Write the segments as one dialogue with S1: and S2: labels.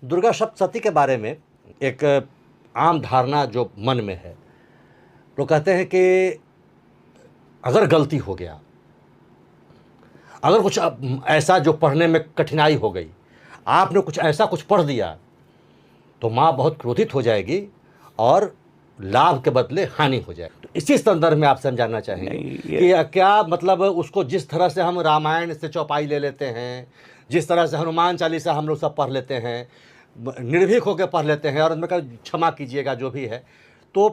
S1: दुर्गा सप्तशती के बारे में एक आम धारणा जो मन में है, वो कहते हैं कि अगर गलती हो गया, अगर कुछ ऐसा जो पढ़ने में कठिनाई हो गई, आपने कुछ ऐसा कुछ पढ़ दिया तो माँ बहुत क्रोधित हो जाएगी और लाभ के बदले हानि हो जाए। तो इसी संदर्भ में आपसे हम जानना चाहेंगे कि क्या मतलब उसको जिस तरह से हम रामायण से चौपाई ले लेते हैं, जिस तरह से हनुमान चालीसा हम लोग सब पढ़ लेते हैं, निर्भीक होकर पढ़ लेते हैं और उनमें का क्षमा कीजिएगा जो भी है, तो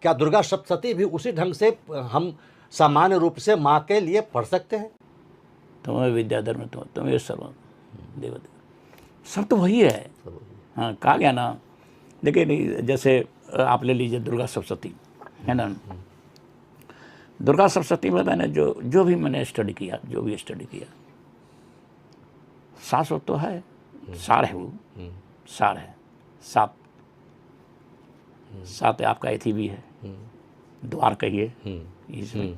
S1: क्या दुर्गा सप्तशती भी उसी ढंग से हम सामान्य रूप से माँ के लिए पढ़ सकते हैं?
S2: तुम्हें विद्याधर्म तुम्हें सर्व देव सब तो वही है। हाँ, कहा गया ना। देखिए, जैसे आप ले लीजिए दुर्गा सप्तशती, है ना। दुर्गा सप्तशती में मैंने जो भी मैंने स्टडी किया, शाश्वत तो है, सार है, वो सार है। सात आपका एथी भी है, द्वार कहिए, इसमें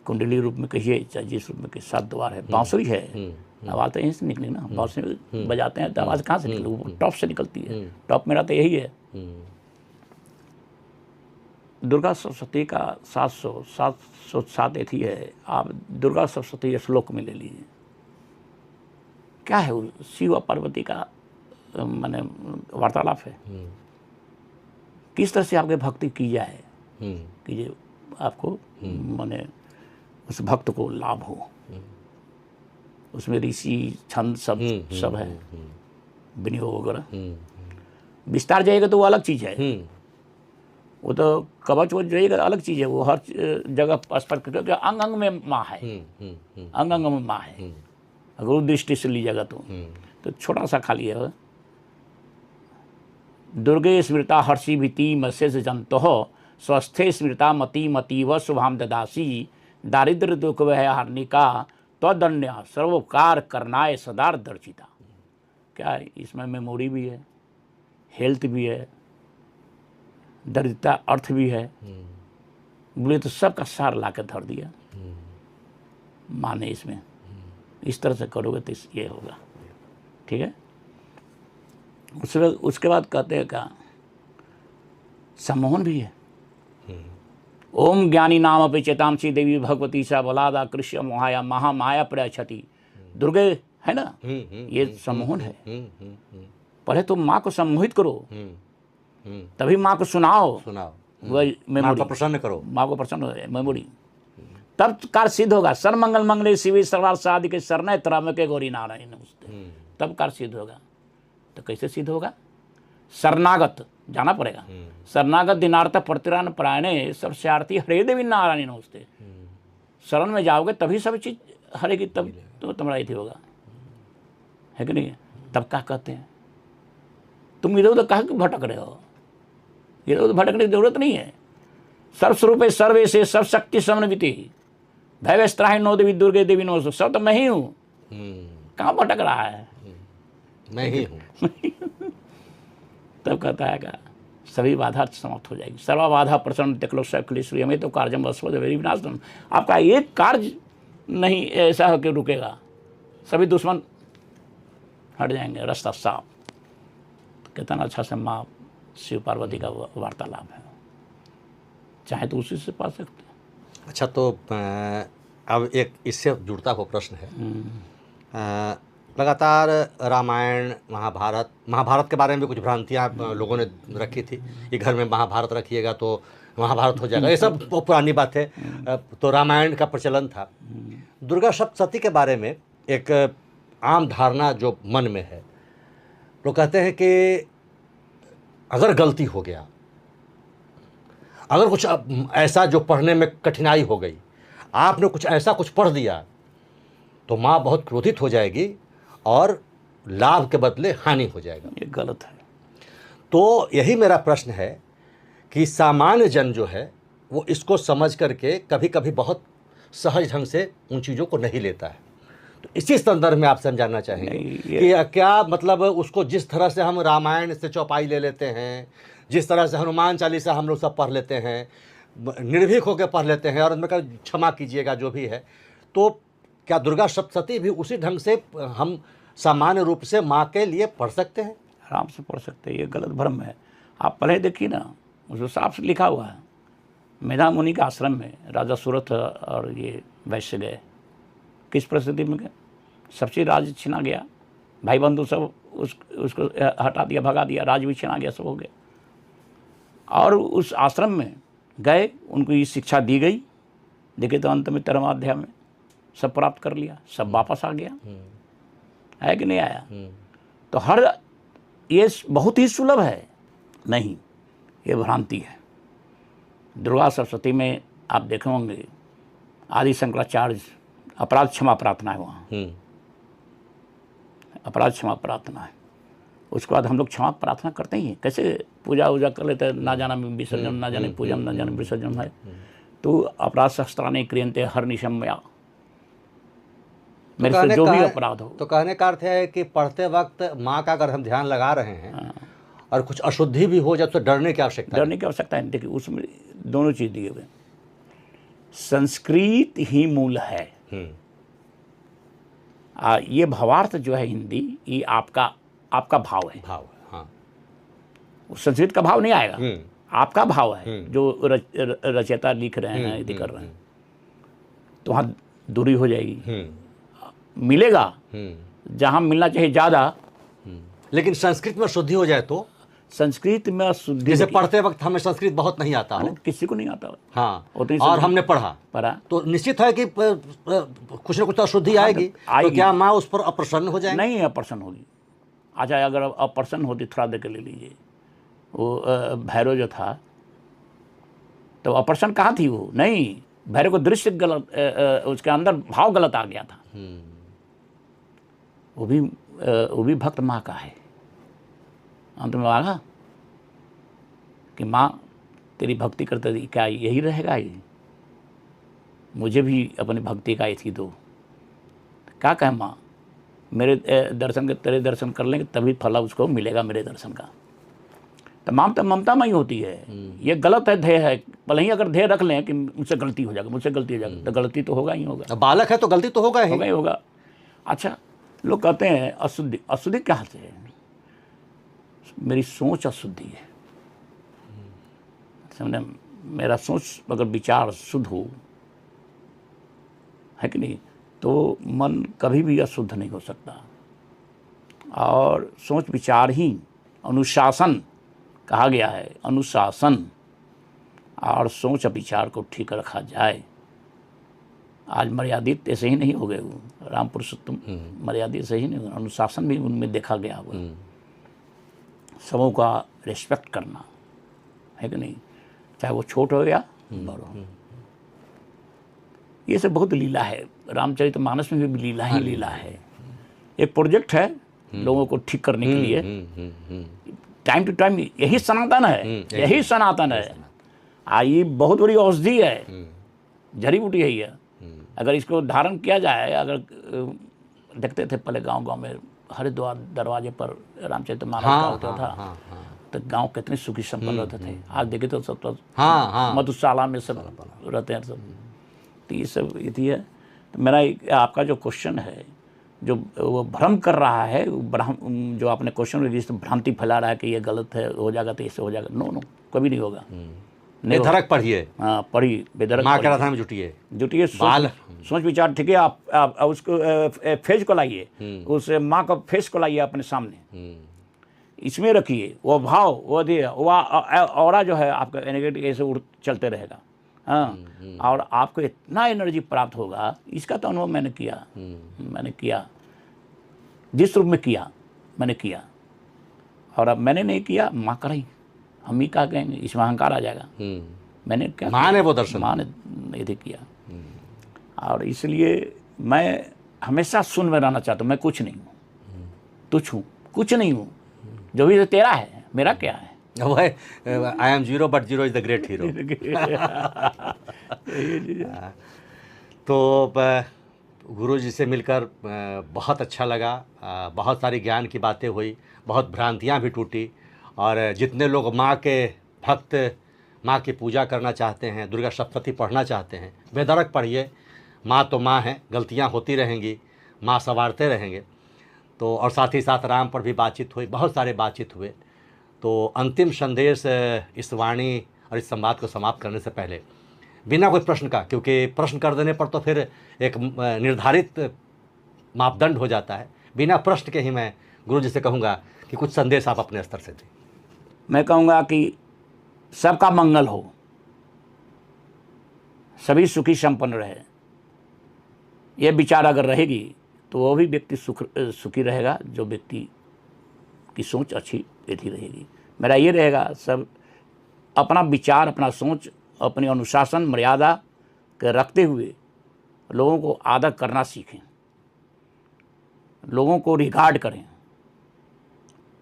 S2: कुंडली रूप में कहिए, चाहे जिस रूप में कहिए, 7 द्वार है। बांसुरी है, आवाज़ तो यहीं से निकली ना, बांसुरी बजाते हैं तो आवाज़ कहाँ से निकली? वो टॉप से निकलती है। टॉप मेरा तो यही है। दुर्गा सप्तशती का 707 एथी है। आप दुर्गा सप्तशती श्लोक में ले लीजिए, क्या है वो? शिव और पार्वती का माने वार्तालाप है। किस तरह से आपके भक्ति की जाए कि जो आपको माने उस भक्त को लाभ हो। उसमें ऋषि छंद सब है, विनियोग वगैरह। विस्तार जाएगा तो वो अलग चीज़ है। वो तो कवच वो जाएगा अलग चीज़ है। वो हर जगह स्पष्ट करके अंग अंग में माँ है, अंग अंग में माँ है। अगर उस दृष्टि से लीजिएगा तो छोटा सा खाली है। दुर्गे स्मृता हर्षि भीति मत्स्य जंतो स्वस्थे स्मृता मति मतीव शुभाम ददासी दारिद्र दुख वह हार्निका त्वदन्य सर्वोपकार करनाय सदार दर्शिता। क्या है इसमें? मेमोरी भी है, हेल्थ भी है, दरिद्रता अर्थ भी है। बोले तो सबका सार ला के धर दिया माने इसमें। इस तरह से करोगे तो ये होगा, ठीक है। उसके बाद कहते हैं क्या? सम्मोहन भी है। ओम ज्ञानी नाम अपि चेतांसी देवी भगवती सा बलादा कृष्य मोहाया महामाया प्रयच्छति। दुर्गे है ना, ये सम्मोहन है। पहले तो माँ को सम्मोहित करो, तभी माँ को सुनाओ वह मेमोरी को प्रसन्न करो, माँ को प्रसन्न हो मेमोरी, तब कार्य सिद्ध होगा। सर्वमंगल मंगले शिवे सर्वार्थ साधिके शरणे त्र्यंबके गौरी नारायण नमस्ते। तब कार्य सिद्ध होगा। तो कैसे सिद्ध होगा? शरणागत जाना पड़ेगा। शरणागत दिनार्थ प्रतिरान परायणे सर्वस्यार्थी हरे देवी नारायण नमस्ते। शरण में जाओगे तभी सब चीज हरेगी, तब तो तुम्हारा इति होगा, है कि नहीं? तब क्या कहते हैं? तुम इधर उधर कहाँ भटक रहे हो? इधर उधर भटकने की जरूरत नहीं है। सर्वस्वरूपे सर्वे से सब शक्ति समन्विति भैवस्त्राहि नो देवी दुर्गे देवी नो। सब तो मैं ही हूँ। कहाँ भटक रहा है?
S1: मैं ही हूँ।
S2: तब कहता है क्या? सभी बाधा समाप्त हो जाएगी। सर्वा बाधा प्रसन्न तेक्लोश्वरी हमें तो कार्यम अस्वद वेरी विनाशम। आपका एक कार्य नहीं ऐसा हो कि रुकेगा, सभी दुश्मन हट जाएंगे, रास्ता साफ। कितना अच्छा से माँ शिव पार्वती का वार्तालाप है। चाहे तो उसी से पा सकते हैं।
S1: अच्छा, तो अब एक इससे जुड़ता हुआ प्रश्न है। लगातार रामायण महाभारत के बारे में भी कुछ भ्रांतियाँ लोगों ने रखी थी कि घर में महाभारत रखिएगा तो महाभारत हो जाएगा। ये सब पुरानी बात है। तो रामायण का प्रचलन था। दुर्गा सप्तशती के बारे में एक आम धारणा जो मन में है, वो कहते हैं कि अगर गलती हो गया, अगर कुछ ऐसा जो पढ़ने में कठिनाई हो गई, आपने कुछ ऐसा कुछ पढ़ दिया तो माँ बहुत क्रोधित हो जाएगी और लाभ के बदले हानि हो जाएगा।
S2: ये गलत है।
S1: तो यही मेरा प्रश्न है कि सामान्य जन जो है वो इसको समझ करके कभी कभी बहुत सहज ढंग से उन चीज़ों को नहीं लेता है। तो इसी संदर्भ में आपसे हम जानना चाहेंगे कि क्या मतलब उसको जिस तरह से हम रामायण से चौपाई ले लेते हैं, जिस तरह से हनुमान चालीसा हम लोग सब पढ़ लेते हैं, निर्भीक होकर पढ़ लेते हैं और उनमें का क्षमा कीजिएगा जो भी है, तो क्या दुर्गा सप्तशती भी उसी ढंग से हम सामान्य रूप से माँ के लिए पढ़ सकते हैं?
S2: आराम से पढ़ सकते हैं, ये गलत भ्रम है। आप पढ़े देखिए ना, उसमें साफ से लिखा हुआ है, मेधा मुनि के आश्रम में राजा सूरत और ये वैश्य गए, किस परिस्थिति में गए? सब चीज़ राज छिना गया, भाई बंधु सब उसको हटा दिया, भगा दिया, राज भी छिना गया, सब हो गया। और उस आश्रम में गए, उनको ये शिक्षा दी गई, देखे तो अंत में 13वां अध्याय में सब प्राप्त कर लिया, सब वापस आ गया, है कि नहीं आया? तो हर ये बहुत ही सुलभ है, नहीं, ये भ्रांति है। दुर्गा सप्तशती में आप देखे होंगे आदि शंकराचार्य अपराध क्षमा प्रार्थना है, वहाँ अपराध क्षमा प्रार्थना है। उसके बाद हम लोग क्षमा प्रार्थना करते ही हैं, कैसे पूजा वूजा कर लेते हैं, ना जाना विसर्जन, ना जाने पूजन, ना जाने विसर्जन है। तो अपराध शस्त्राणि क्रियन्ते हरनिशम मया, मेरे से जो भी अपराध हो।
S1: तो कहने का अर्थ है कि पढ़ते वक्त माँ का अगर हम ध्यान लगा रहे हैं और कुछ अशुद्धि भी हो जाए तो डरने की आवश्यकता
S2: डरने की आवश्यकता है। देखिए उसमें दोनों चीज़ दिए हुए, संस्कृत ही मूल है। ये भावार्थ जो है हिंदी, ये आपका भाव है।
S1: भाव, हाँ,
S2: संस्कृत का भाव नहीं आएगा, आपका भाव है जो रचयिता लिख रहे हैं, यदि कर रहे हैं, तो वहाँ दूरी हो जाएगी। मिलेगा जहाँ मिलना चाहिए ज़्यादा,
S1: लेकिन संस्कृत में शुद्धि हो जाए तो,
S2: संस्कृत में शुद्धि,
S1: जैसे पढ़ते वक्त हमें संस्कृत बहुत नहीं आता हो,
S2: किसी को नहीं आता,
S1: हाँ, और हमने पढ़ा, तो निश्चित है कि कुछ न कुछ तो अशुद्धि आएगी। तो क्या माँ उस पर अप्रसन्न हो जाएगी?
S2: नहीं अप्रसन्न होगी। अच्छा, अगर अप्रसन्न होती, थोड़ा देर के ले लीजिए, वो भैरव जो था, तो अप्रसन्न कहाँ थी वो? नहीं, भैरव को दृश्य गलत, उसके अंदर भाव गलत आ गया था। वो भी भक्त माँ का है। अंत में आगा कि माँ तेरी भक्ति करते क्या यही रहेगा? ये मुझे भी अपनी भक्ति का थी दो। क्या कहे माँ, मेरे दर्शन के तेरे दर्शन कर लेंगे तभी फल उसको मिलेगा मेरे दर्शन का। तो ममता में ही होती है। ये गलत है, ध्येय है। भले ही अगर ध्येय रख लें कि मुझसे गलती हो जाएगा, मुझसे गलती हो जाएगा, तो गलती तो होगा ही होगा।
S1: बालक है तो गलती तो होगा ही
S2: होगा। अच्छा, लोग कहते हैं अशुद्धि, अशुद्धि क्या से है? मेरी सोच अशुद्धि है, समझे? मेरा सोच अगर विचार शुद्ध हो, है कि नहीं, तो मन कभी भी अशुद्ध नहीं हो सकता। और सोच विचार ही अनुशासन कहा गया है, अनुशासन और सोच विचार को ठीक रखा जाए। आज मर्यादित ऐसे ही नहीं हो गए, वो राम पुरुषोत्तम मर्यादित से ही नहीं, अनुशासन भी उनमें देखा गया हुआ, सबों का रिस्पेक्ट करना, है कि नहीं, चाहे वो छोट हो या बड़ा हो। ये सब बहुत लीला है, रामचरितमानस में भी लीला ही लीला है। एक प्रोजेक्ट है लोगों को ठीक करने के लिए, टाइम टू टाइम। यही सनातन है, यही सनातन है। ये बहुत बड़ी औषधि है, जड़ी बूटी है ये। अगर इसको धारण किया जाए, अगर देखते थे पहले गांव में हरिद्वार दरवाजे पर रामचरितमानस का होता था, तो गांव कितने सुखी संपन्न रहते थे। आज देखे तो सब तो मधुशाला में सब रहते हैं सब। तो ये सब इति है। तो मेरा आपका जो क्वेश्चन है, जो वो भ्रम कर रहा है, जो आपने क्वेश्चन जिस भ्रांति फैला रहा है कि ये गलत है, हो जाएगा तो इससे हो जाएगा, नो कभी नहीं होगा।
S1: बेधड़क पढ़िए,
S2: हाँ पढ़िए, बेधड़क
S1: माँ के राधा में जुटिए,
S2: सोच विचार ठीक है। आप उसको फेस को लाइए, उस माँ का फेस को लाइए अपने सामने, इसमें रखिए वो भाव, वो दिए वो ऑरा जो है आपका एनर्जेटिक ऐसे चलते रहेगा। हाँ, और आपको इतना एनर्जी प्राप्त होगा, इसका तो अनुभव मैंने किया, जिस रूप में किया मैंने किया। और अब मैंने नहीं किया, माँ कराई, हम ही क्या कहेंगे, इसमें अहंकार आ जाएगा। मैंने क्या,
S1: माँ ने वो दर्शन,
S2: माँ ने यदि किया। और इसलिए मैं हमेशा सुन में रहना चाहता हूँ। मैं कुछ नहीं हूँ, तुच्छ हूँ, कुछ नहीं हूँ, जो भी तेरा है, मेरा क्या है?
S1: वो है I am zero but zero is the great hero. तो गुरु जी से मिलकर बहुत अच्छा लगा, बहुत सारी ज्ञान की बातें हुई, बहुत भ्रांतियाँ भी टूटी। और जितने लोग माँ के भक्त, माँ की पूजा करना चाहते हैं, दुर्गा सप्तशती पढ़ना चाहते हैं, बेधड़क पढ़िए। माँ तो माँ है, गलतियाँ होती रहेंगी, माँ संवारते रहेंगे। तो और साथ ही साथ राम पर भी बातचीत हुई, बहुत सारे बातचीत हुए। तो अंतिम संदेश इस वाणी और इस संवाद को समाप्त करने से पहले बिना कोई प्रश्न का, क्योंकि प्रश्न कर देने पर तो फिर एक निर्धारित मापदंड हो जाता है, बिना प्रश्न के ही मैं गुरु जी से कहूँगा कि कुछ संदेश आप अपने स्तर से दें।
S2: मैं कहूँगा कि सबका मंगल हो, सभी सुखी संपन्न रहे, ये विचार अगर रहेगी तो वो भी व्यक्ति सुखी रहेगा जो व्यक्ति की सोच अच्छी बैठी रहेगी। मेरा ये रहेगा, सब अपना विचार, अपना सोच, अपनी अनुशासन मर्यादा के रखते हुए लोगों को आदर करना सीखें, लोगों को रिगार्ड करें,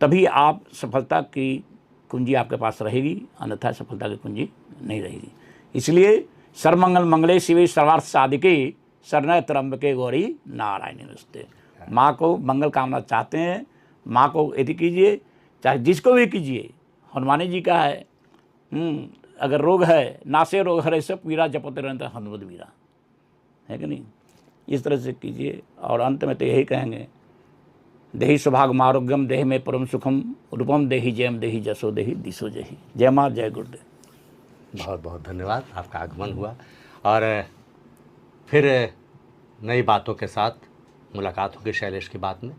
S2: तभी आप सफलता की कुंजी आपके पास रहेगी, अन्यथा सफलता की कुंजी नहीं रहेगी। इसलिए सर्वमंगल मंगले शिवे सर्वार्थ साधिके शरण्य त्र्यंबके गौरी नारायणी नमस्ते। माँ को मंगल कामना चाहते हैं, माँ को यदि कीजिए, चाहे जिसको भी कीजिए। हनुमानी जी का है, अगर रोग है, नासे रोग हरे सब पीरा जपते रहते हनुमत वीरा, है कि नहीं? इस तरह से कीजिए। और अंत में तो यही कहेंगे, देहि सौभाग्यम आरोग्यम देहि में परम सुखम रूपम देहि जयम देहि जसो देहि दिशो जहि। जय माँ, जय गुरुदेव।
S1: बहुत बहुत धन्यवाद, आपका आगमन हुआ और फिर नई बातों के साथ मुलाकात होगी शैलेश की बात में।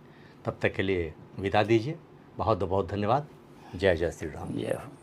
S1: तब तक के लिए विदा दीजिए। बहुत बहुत धन्यवाद। जय जय श्री राम।
S2: जय हो।